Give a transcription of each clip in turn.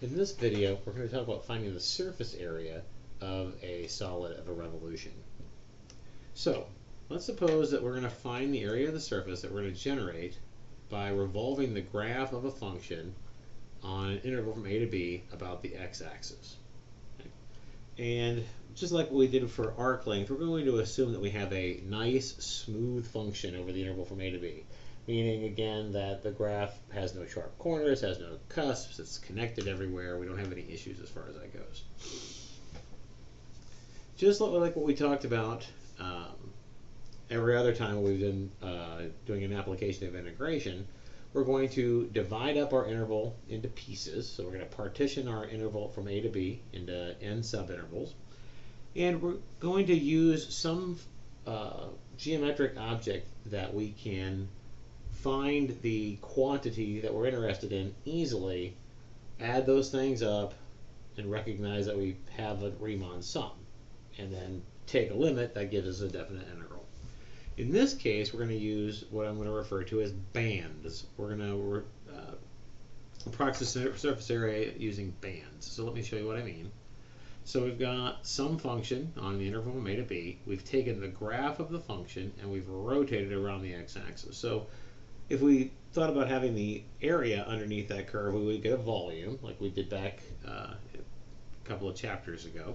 In this video, we're going to talk about finding the surface area of a solid of a revolution. So, let's suppose that we're going to find the area of the surface that we're going to generate by revolving the graph of a function on an interval from a to b about the x-axis. Okay? And just like what we did for arc length, we're going to assume that we have a nice, smooth function over the interval from a to b. Meaning, again, that the graph has no sharp corners, has no cusps, it's connected everywhere. We don't have any issues as far as that goes. Just like what we talked about every other time we've been doing an application of integration, we're going to divide up our interval into pieces. So we're going to partition our interval from a to b into n subintervals. And we're going to use some geometric object that we can find the quantity that we're interested in easily, add those things up, and recognize that we have a Riemann sum. And then take a limit that gives us a definite integral. In this case, we're going to use what I'm going to refer to as bands. We're going to approximate surface area using bands. So let me show you what I mean. So we've got some function on the interval from a to b. We've taken the graph of the function and we've rotated it around the x-axis. So if we thought about having the area underneath that curve, we would get a volume, like we did back a couple of chapters ago.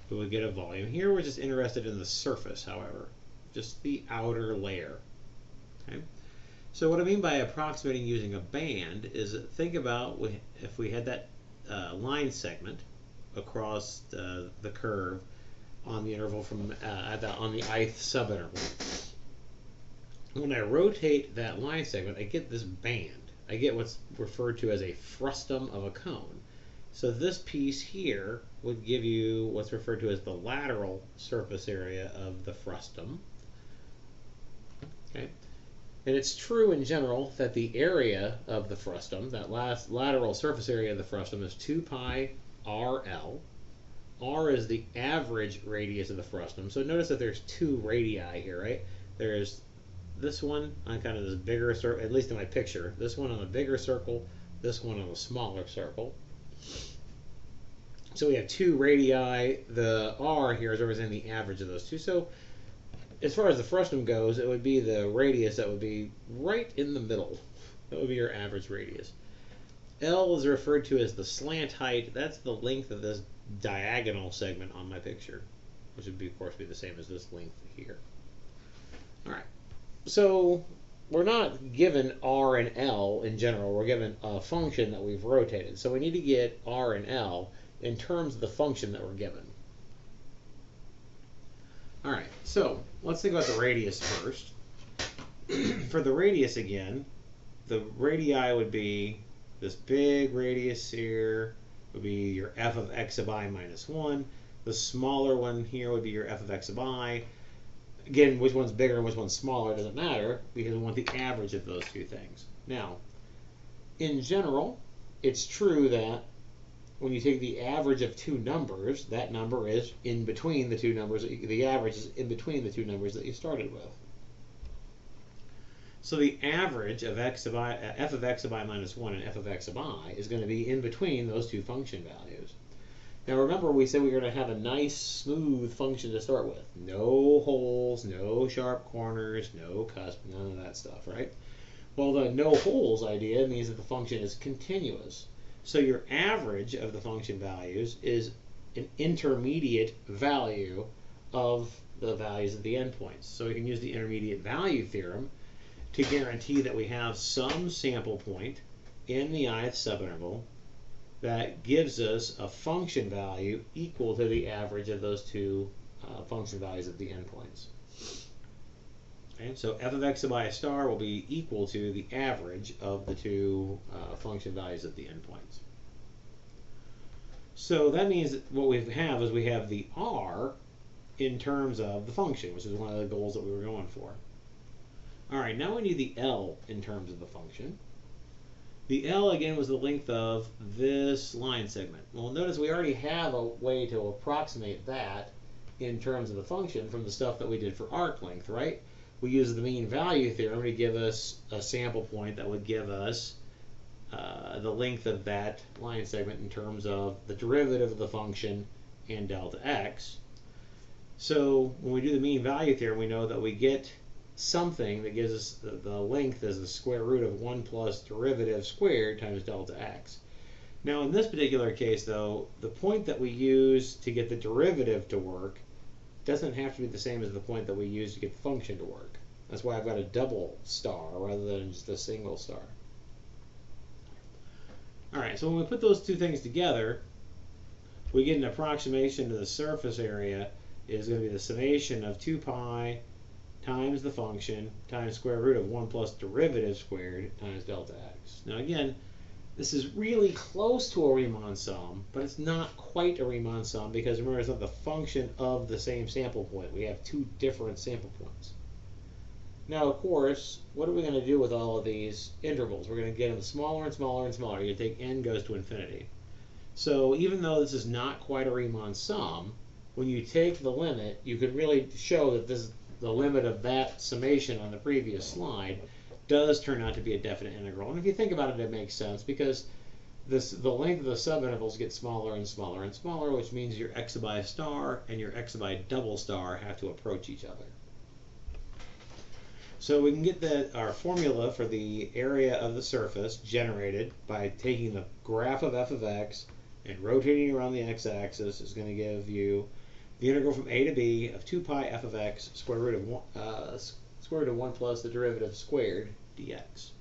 We would get a volume. Here we're just interested in the surface, however, just the outer layer. Okay? So what I mean by approximating using a band is think about if we had that line segment across the curve on the interval from on the ith subinterval. When I rotate that line segment, I get this band. I get what's referred to as a frustum of a cone. So this piece here would give you what's referred to as the lateral surface area of the frustum. Okay. And it's true in general that the area of the frustum, that last lateral surface area of the frustum, is 2 pi RL. R is the average radius of the frustum. So notice that there's two radii here, right? There's this one on kind of this bigger circle, at least in my picture, this one on a bigger circle, this one on a smaller circle. So we have two radii. The R here is representing the average of those two. So as far as the frustum goes, it would be the radius that would be right in the middle. That would be your average radius. L is referred to as the slant height. That's the length of this diagonal segment on my picture, which would be, of course, be the same as this length here. All right. So we're not given R and L in general. We're given a function that we've rotated. So we need to get R and L in terms of the function that we're given. All right, so let's think about the radius first. For the radius again, the radii would be this big radius here would be your f of x sub I minus 1. The smaller one here would be your f of x sub I. Again, which one's bigger and which one's smaller doesn't matter because we want the average of those two things. Now, in general, it's true that when you take the average of two numbers, that number is in between the two numbers. The average is in between the two numbers that you started with. So the average of f of x sub I minus 1 and f of x sub I is going to be in between those two function values. Now remember, we said we were going to have a nice, smooth function to start with. No holes, no sharp corners, no cusp, none of that stuff, right? Well, the no holes idea means that the function is continuous. So your average of the function values is an intermediate value of the values of the endpoints. So we can use the intermediate value theorem to guarantee that we have some sample point in the ith subinterval that gives us a function value equal to the average of those two function values of the endpoints. Okay, so f of x sub I star will be equal to the average of the two function values of the endpoints. So that means that what we have is we have the r in terms of the function, which is one of the goals that we were going for. All right, now we need the L in terms of the function. The L, again, was the length of this line segment. Well, notice we already have a way to approximate that in terms of the function from the stuff that we did for arc length, right? We use the mean value theorem to give us a sample point that would give us the length of that line segment in terms of the derivative of the function and delta x. So when we do the mean value theorem, we know that we get something that gives us the length as the square root of 1 plus derivative squared times delta x. Now in this particular case though, the point that we use to get the derivative to work doesn't have to be the same as the point that we use to get the function to work. That's why I've got a double star rather than just a single star. Alright, so when we put those two things together, we get an approximation to the surface area is going to be the summation of 2 pi times the function times square root of 1 plus derivative squared times delta x. Now again, this is really close to a Riemann sum, but it's not quite a Riemann sum because remember it's not the function of the same sample point. We have two different sample points. Now of course, what are we going to do with all of these intervals? We're going to get them smaller and smaller and smaller. You take n goes to infinity. So even though this is not quite a Riemann sum, when you take the limit, you could really show that this is the limit of that summation on the previous slide does turn out to be a definite integral. And if you think about it, it makes sense because the length of the subintervals gets smaller and smaller and smaller, which means your x by star and your x by double star have to approach each other. So we can get our formula for the area of the surface generated by taking the graph of f of x and rotating around the x-axis is going to give you the integral from a to b of 2 pi f of x square root of 1 plus the derivative squared dx.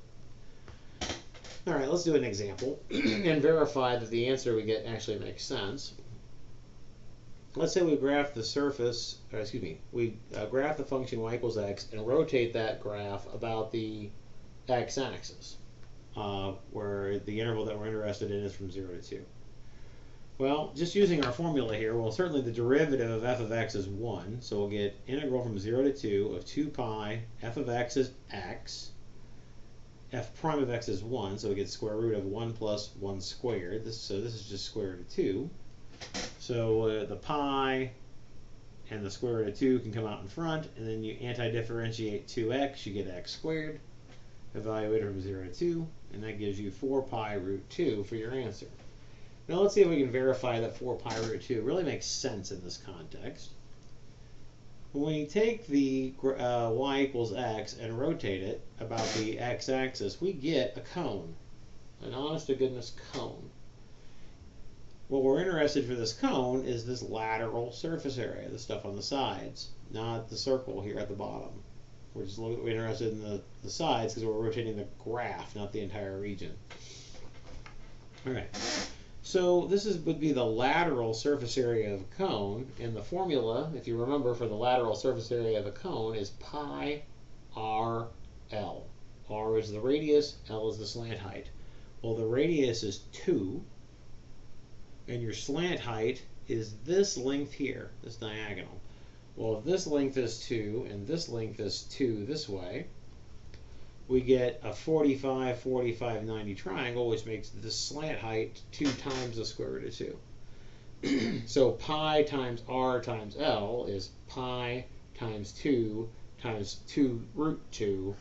All right, let's do an example and verify that the answer we get actually makes sense. Let's say we graph the surface, or excuse me, we graph the function y equals x and rotate that graph about the x-axis, where the interval that we're interested in is from 0 to 2. Well, just using our formula here, well, certainly the derivative of f of x is 1, so we'll get integral from 0 to 2 of 2 pi f of x is x, f prime of x is 1, so we get square root of 1 plus 1 squared. So this is just square root of 2. So the pi and the square root of 2 can come out in front, and then you anti-differentiate 2x, you get x squared, evaluate it from 0 to 2, and that gives you 4 pi root 2 for your answer. Now let's see if we can verify that 4 pi root 2 really makes sense in this context. When we take the y equals x and rotate it about the x-axis, we get a cone, an honest-to-goodness cone. What we're interested for this cone is this lateral surface area, the stuff on the sides, not the circle here at the bottom. We're just interested in the sides because we're rotating the graph, not the entire region. All right. So this would be the lateral surface area of a cone, and the formula, if you remember, for the lateral surface area of a cone is pi r L. R is the radius, L is the slant height. Well, the radius is 2, and your slant height is this length here, this diagonal. Well, if this length is 2 and this length is 2 this way, we get a 45, 45, 90 triangle, which makes the slant height 2 times the square root of 2. So pi times r times L is pi times 2 root 2,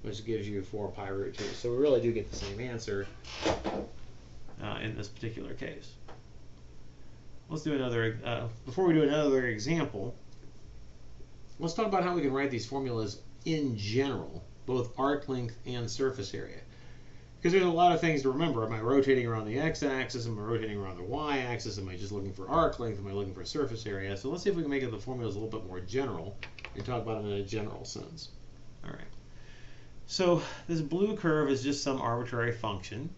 which gives you 4 pi root 2. So we really do get the same answer in this particular case. Let's do another, before we do another example, let's talk about how we can write these formulas in general, both arc length and surface area. Because there's a lot of things to remember. Am I rotating around the x-axis? Am I rotating around the y-axis? Am I just looking for arc length? Am I looking for surface area? So let's see if we can make the formulas a little bit more general and talk about them in a general sense. All right. So this blue curve is just some arbitrary function.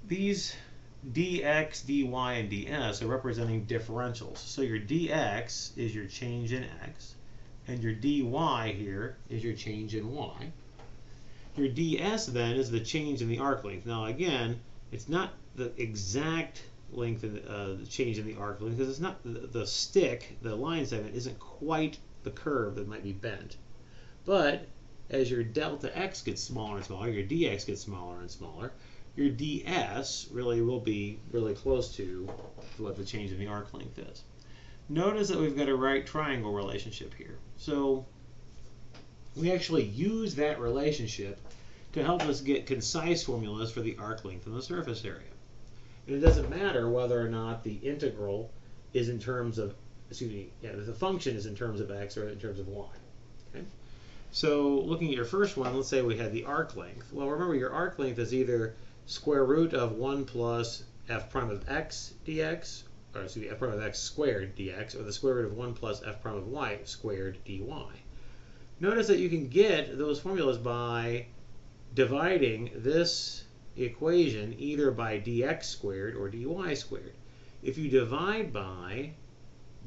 These dx, dy, and ds are representing differentials. So your dx is your change in x, and your dy here is your change in y. Your ds then is the change in the arc length. Now again, it's not the exact length of the change in the arc length because it's not the stick, the line segment isn't quite the curve that might be bent. But as your delta x gets smaller and smaller, your dx gets smaller and smaller, your ds really will be really close to what the change in the arc length is. Notice that we've got a right triangle relationship here. So we actually use that relationship to help us get concise formulas for the arc length and the surface area. And it doesn't matter whether or not the integral is in terms of, the function is in terms of x or in terms of y. Okay? So looking at your first one, let's say we had the arc length. Well, remember your arc length is either square root of 1 plus f prime of x dx, or f prime of x squared dx, or the square root of 1 plus f prime of y squared dy. Notice that you can get those formulas by dividing this equation either by dx squared or dy squared. If you divide by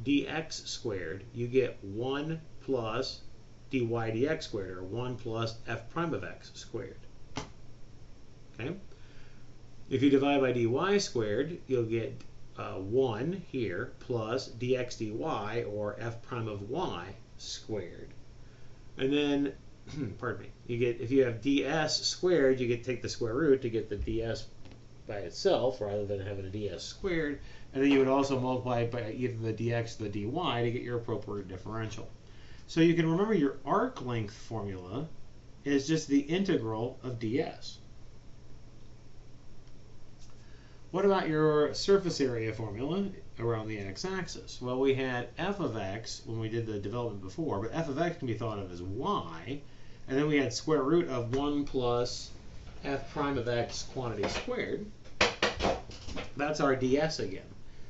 dx squared, you get 1 plus dy dx squared, or 1 plus f prime of x squared. Okay? If you divide by dy squared, you'll get 1 here plus dx dy, or f prime of y squared. And then, pardon me, you get, if you have ds squared, you get to take the square root to get the ds by itself rather than having a ds squared. And then you would also multiply by either the dx or the dy to get your appropriate differential. So you can remember your arc length formula is just the integral of ds. What about your surface area formula around the x-axis? Well, we had f of x when we did the development before, but f of x can be thought of as y, and then we had square root of 1 plus f prime of x quantity squared. That's our ds again.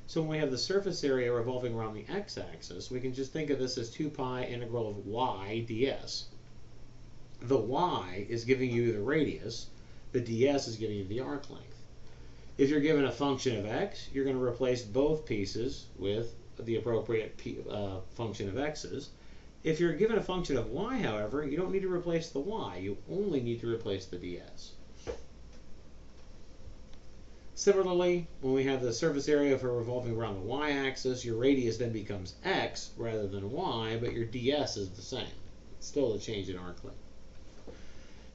So when we have the surface area revolving around the x-axis, we can just think of this as 2 pi integral of y ds. The y is giving you the radius, the ds is giving you the arc length. If you're given a function of x, you're going to replace both pieces with the appropriate function of x's. If you're given a function of y, however, you don't need to replace the y. You only need to replace the ds. Similarly, when we have the surface area for revolving around the y-axis, your radius then becomes x rather than y, but your ds is the same. It's still a change in arc length.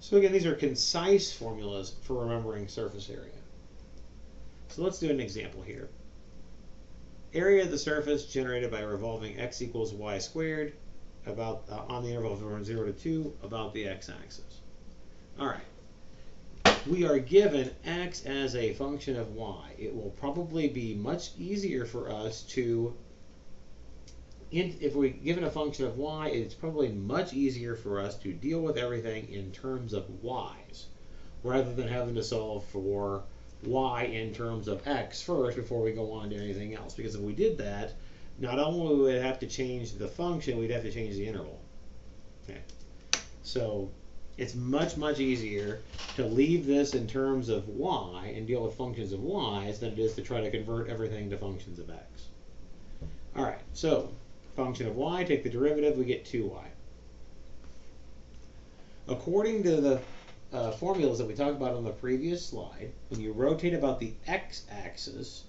So again, these are concise formulas for remembering surface area. So let's do an example here. Area of the surface generated by revolving x equals y squared about on the interval from 0 to 2 about the x-axis. All right. We are given x as a function of y. It will probably be much easier for us to, if we're given a function of y, it's probably much easier for us to deal with everything in terms of y's, rather than having to solve for y in terms of x first before we go on to anything else. Because if we did that, not only would we have to change the function, we'd have to change the interval. Okay. So it's much, much easier to leave this in terms of y and deal with functions of y's than it is to try to convert everything to functions of x. All right, so function of y, take the derivative, we get 2y. According to the formulas that we talked about on the previous slide, when you rotate about the x-axis,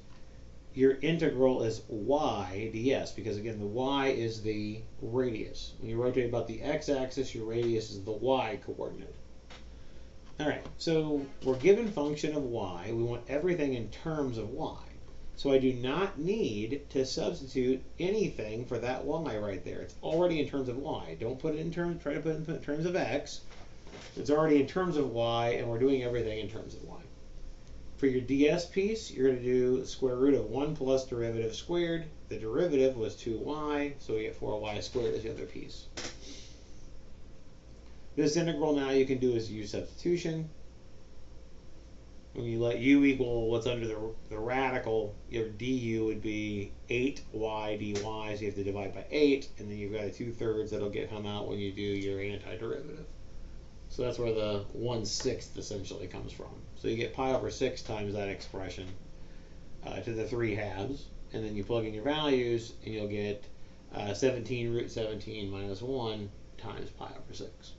your integral is y ds, because again the y is the radius. When you rotate about the x-axis, your radius is the y coordinate. Alright, so we're given function of y, we want everything in terms of y. So I do not need to substitute anything for that y right there. It's already in terms of y. Don't put it in terms, try to put it in terms of x. It's already in terms of y, and we're doing everything in terms of y. For your ds piece, you're going to do square root of 1 plus derivative squared. The derivative was 2y, so we get 4y squared as the other piece. This integral now you can do is u substitution. When you let u equal what's under the radical, your du would be 8y dy, so you have to divide by 8, and then you've got a 2/3 that'll come out when you do your antiderivative. So that's where the 1/6 essentially comes from. So you get pi over 6 times that expression to the 3 halves, and then you plug in your values, and you'll get 17 root 17 minus 1 times pi over 6.